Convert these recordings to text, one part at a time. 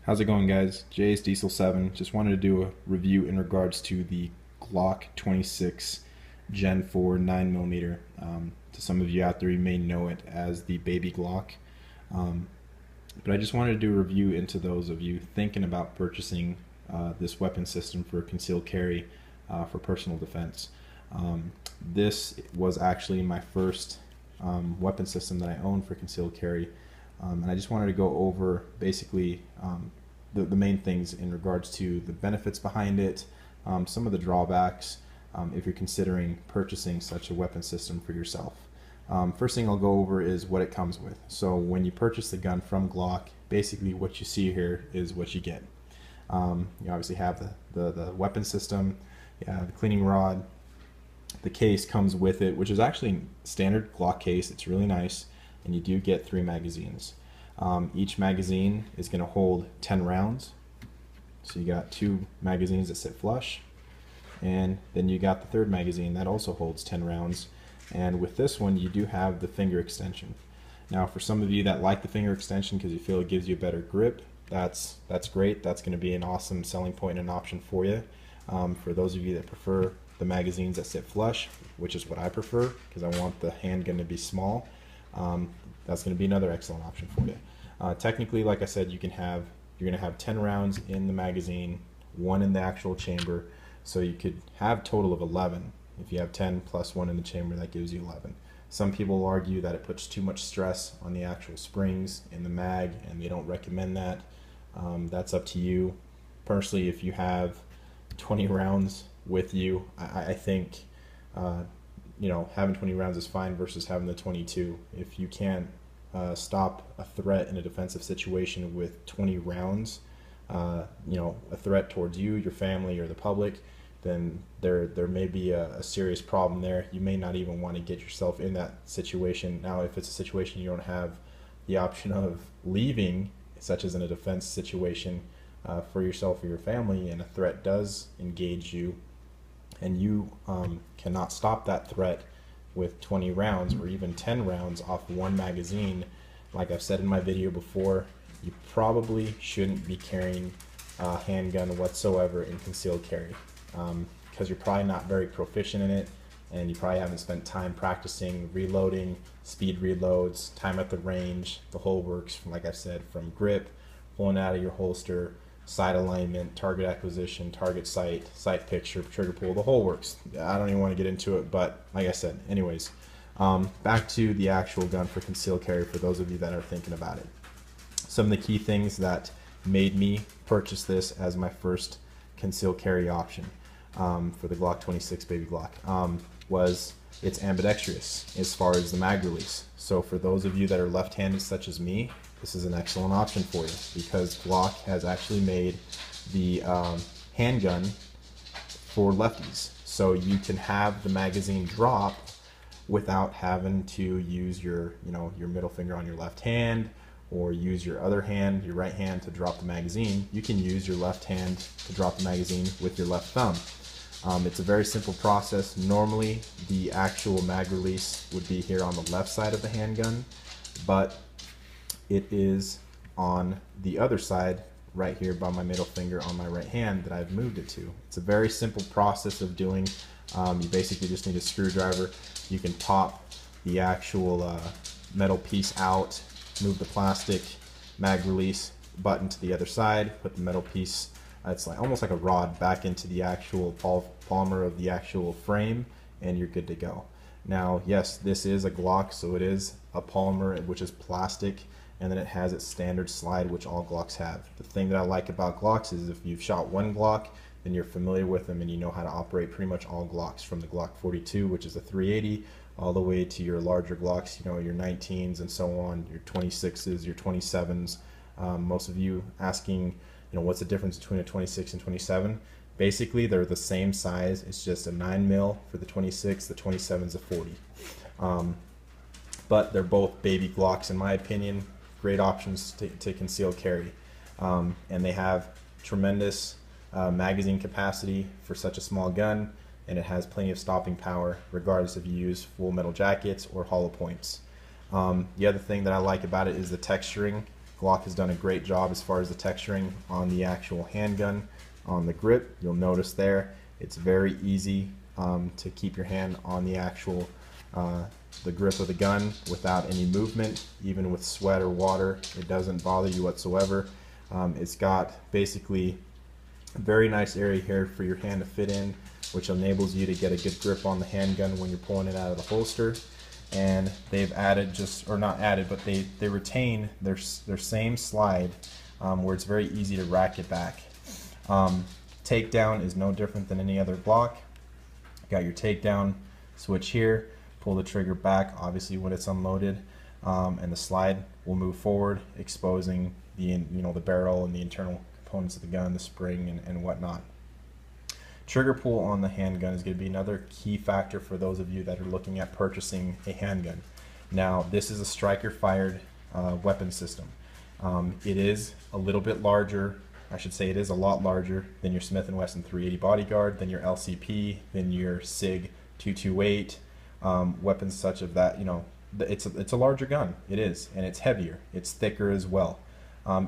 How's it going, guys? Jay's Diesel 7. Just wanted to do a review in regards to the Glock 26 Gen 4 9mm. To some of you out there, you may know it as the baby Glock. Um, but I just wanted to do a review into those of you thinking about purchasing this weapon system for concealed carry for personal defense. This was actually my first weapon system that I owned for concealed carry. And I just wanted to go over basically the main things in regards to the benefits behind it, some of the drawbacks if you're considering purchasing such a weapon system for yourself. First thing I'll go over is what it comes with. So when you purchase the gun from Glock, basically what you see here is what you get. You obviously have the weapon system, you have the cleaning rod. The case comes with it, which is actually standard Glock case. It's really nice, and you do get 3 magazines. Each magazine is going to hold 10 rounds. So you got 2 magazines that sit flush, and then you got the third magazine that also holds 10 rounds. And with this one, you do have the finger extension. Now, for some of you that like the finger extension because you feel it gives you a better grip, that's great. That's going to be an awesome selling point and an option for you. For those of you that prefer the magazines that sit flush, which is what I prefer because I want the handgun to be small, that's going to be another excellent option for you. Technically, like I said, you're going to have 10 rounds in the magazine, 1 in the actual chamber, so you could have a total of 11. If you have 10 plus 1 in the chamber, that gives you 11. Some people argue that it puts too much stress on the actual springs in the mag, and they don't recommend that. That's up to you. Personally, if you have 20 rounds with you, I think having 20 rounds is fine versus having the 22. If you can't stop a threat in a defensive situation with 20 rounds, a threat towards you, your family, or the public, then there may be a serious problem there. You may not even want to get yourself in that situation. Now, if it's a situation you don't have the option of leaving, such as in a defense situation for yourself or your family, and a threat does engage you, and you cannot stop that threat with 20 rounds or even 10 rounds off 1 magazine, like I've said in my video before, you probably shouldn't be carrying a handgun whatsoever in concealed carry, because you're probably not very proficient in it, and you probably haven't spent time practicing reloading, speed reloads, time at the range, the whole works, like I said, from grip, pulling out of your holster, sight alignment, target acquisition, target sight, sight picture, trigger pull, the whole works. I don't even want to get into it, but like I said, anyways, back to the actual gun for concealed carry for those of you that are thinking about it. Some of the key things that made me purchase this as my first concealed carry option for the Glock 26 baby Glock was it's ambidextrous as far as the mag release. So for those of you that are left-handed such as me, this is an excellent option for you because Glock has actually made the handgun for lefties. So you can have the magazine drop without having to use your middle finger on your left hand or use your other hand, your right hand, to drop the magazine. You can use your left hand to drop the magazine with your left thumb. It's a very simple process. Normally the actual mag release would be here on the left side of the handgun, but it is on the other side right here by my middle finger on my right hand that I've moved it to. It's a very simple process of doing. You basically just need a screwdriver. You can pop the actual metal piece out, move the plastic mag release button to the other side, put the metal piece, it's like almost like a rod, back into the actual polymer of the actual frame, and you're good to go. Now, yes, this is a Glock, so it is a polymer, which is plastic, and then it has its standard slide, which all Glocks have. The thing that I like about Glocks is if you've shot one Glock, then you're familiar with them and you know how to operate pretty much all Glocks, from the Glock 42, which is a 380, all the way to your larger Glocks, your 19s and so on, your 26s, your 27s. Most of you asking, what's the difference between a 26 and 27? Basically, they're the same size. It's just a 9mm for the 26, the 27's a 40. But they're both baby Glocks, in my opinion. Great options to conceal carry. And they have tremendous magazine capacity for such a small gun, and it has plenty of stopping power regardless if you use full metal jackets or hollow points. The other thing that I like about it is the texturing. Glock has done a great job as far as the texturing on the actual handgun. On the grip, you'll notice there, it's very easy to keep your hand on the actual the grip of the gun without any movement. Even with sweat or water, it doesn't bother you whatsoever. It's got basically a very nice area here for your hand to fit in, which enables you to get a good grip on the handgun when you're pulling it out of the holster. And they've added or not added, but they retain their same slide where it's very easy to rack it back. Takedown is no different than any other Glock. Got your takedown switch here, pull the trigger back obviously when it's unloaded, and the slide will move forward, exposing the the barrel and the internal components of the gun, the spring and whatnot. Trigger pull on the handgun is going to be another key factor for those of you that are looking at purchasing a handgun. Now, this is a striker fired weapon system. It is a little bit larger, I should say it is a lot larger than your Smith & Wesson 380 Bodyguard, than your LCP, than your SIG 228, weapons such of that. It's a larger gun, it is, and it's heavier, it's thicker as well.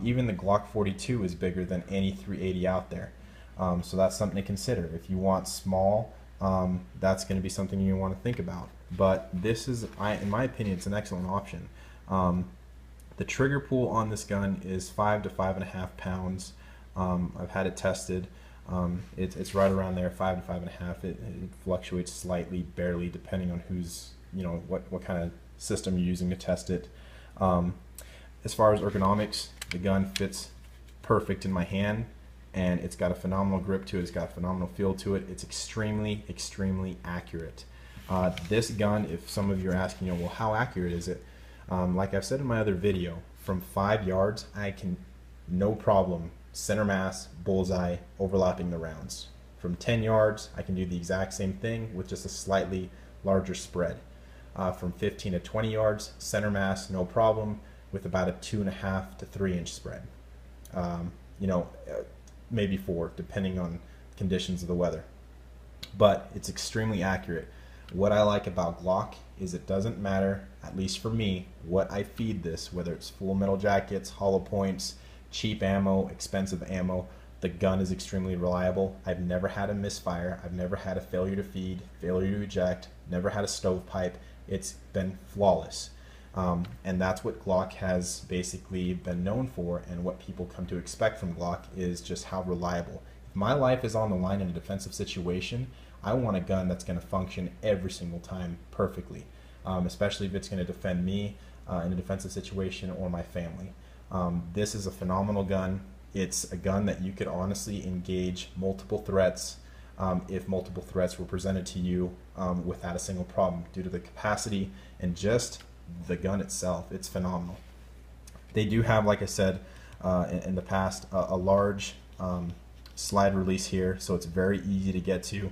Even the Glock 42 is bigger than any 380 out there. So that's something to consider. If you want small, that's going to be something you want to think about. But this is, in my opinion, it's an excellent option. The trigger pull on this gun is 5 to 5.5 pounds. I've had it tested. It's right around there, 5 to 5.5. It fluctuates slightly, barely, depending on who's, what kind of system you're using to test it. As far as ergonomics, the gun fits perfect in my hand, and it's got a phenomenal grip to it. It's got a phenomenal feel to it. It's extremely, extremely accurate. This gun, if some of you are asking, well, how accurate is it? Like I've said in my other video, from 5 yards, I can, no problem, center mass, bullseye, overlapping the rounds. From 10 yards, I can do the exact same thing with just a slightly larger spread. From 15 to 20 yards, center mass, no problem, with about a 2.5 to 3 inch spread. Maybe 4, depending on conditions of the weather. But it's extremely accurate. What I like about Glock is it doesn't matter, at least for me, what I feed this, whether it's full metal jackets, hollow points, cheap ammo, expensive ammo, the gun is extremely reliable. I've never had a misfire. I've never had a failure to feed, failure to eject, never had a stovepipe. It's been flawless. And that's what Glock has basically been known for, and what people come to expect from Glock is just how reliable. If my life is on the line in a defensive situation, I want a gun that's going to function every single time perfectly, especially if it's going to defend me in a defensive situation or my family. This is a phenomenal gun. It's a gun that you could honestly engage multiple threats if multiple threats were presented to you without a single problem, due to the capacity and just the gun itself. It's phenomenal. They do have, like I said in the past, a large slide release here, so it's very easy to get to.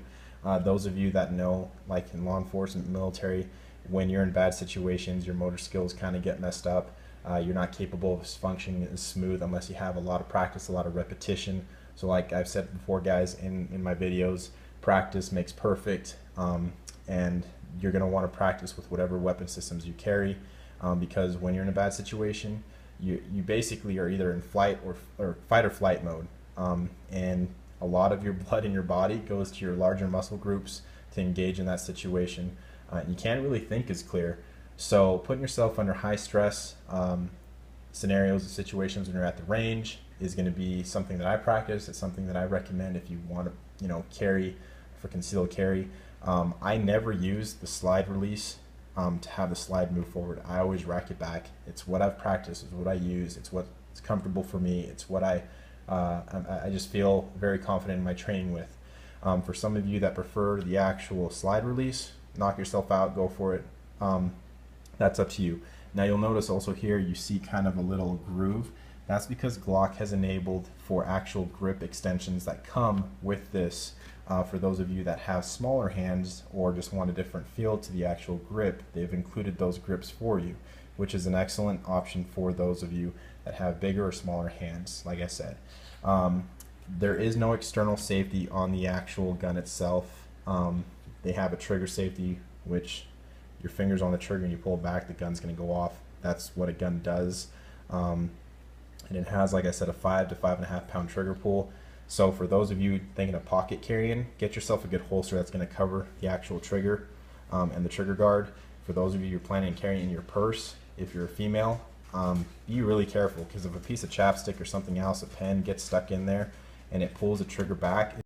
Those of you that know, like in law enforcement, military, when you're in bad situations, your motor skills kind of get messed up. You're not capable of functioning as smooth unless you have a lot of practice, a lot of repetition. So like I've said before, guys, in my videos, practice makes perfect, and you're going to want to practice with whatever weapon systems you carry, because when you're in a bad situation, you basically are either in flight or fight or flight mode, and a lot of your blood in your body goes to your larger muscle groups to engage in that situation. You can't really think as clear. So putting yourself under high stress scenarios and situations when you're at the range is going to be something that I practice. It's something that I recommend if you want to carry for concealed carry. I never use the slide release to have the slide move forward. I always rack it back. It's what I've practiced. It's what I use. It's what's comfortable for me. It's what I just feel very confident in my training with. For some of you that prefer the actual slide release, knock yourself out, go for it. That's up to you. Now you'll notice also here you see kind of a little groove. That's because Glock has enabled for actual grip extensions that come with this. For those of you that have smaller hands or just want a different feel to the actual grip, they've included those grips for you, which is an excellent option for those of you that have bigger or smaller hands, like I said. There is no external safety on the actual gun itself. They have a trigger safety, which your finger's on the trigger and you pull it back, the gun's going to go off. That's what a gun does. and it has, like I said, a 5 to 5.5 pound trigger pull. So for those of you thinking of pocket carrying, get yourself a good holster that's going to cover the actual trigger and the trigger guard. For those of you who are planning on carrying in your purse, if you're a female, be really careful, because if a piece of chapstick or something else, a pen, gets stuck in there and it pulls the trigger back,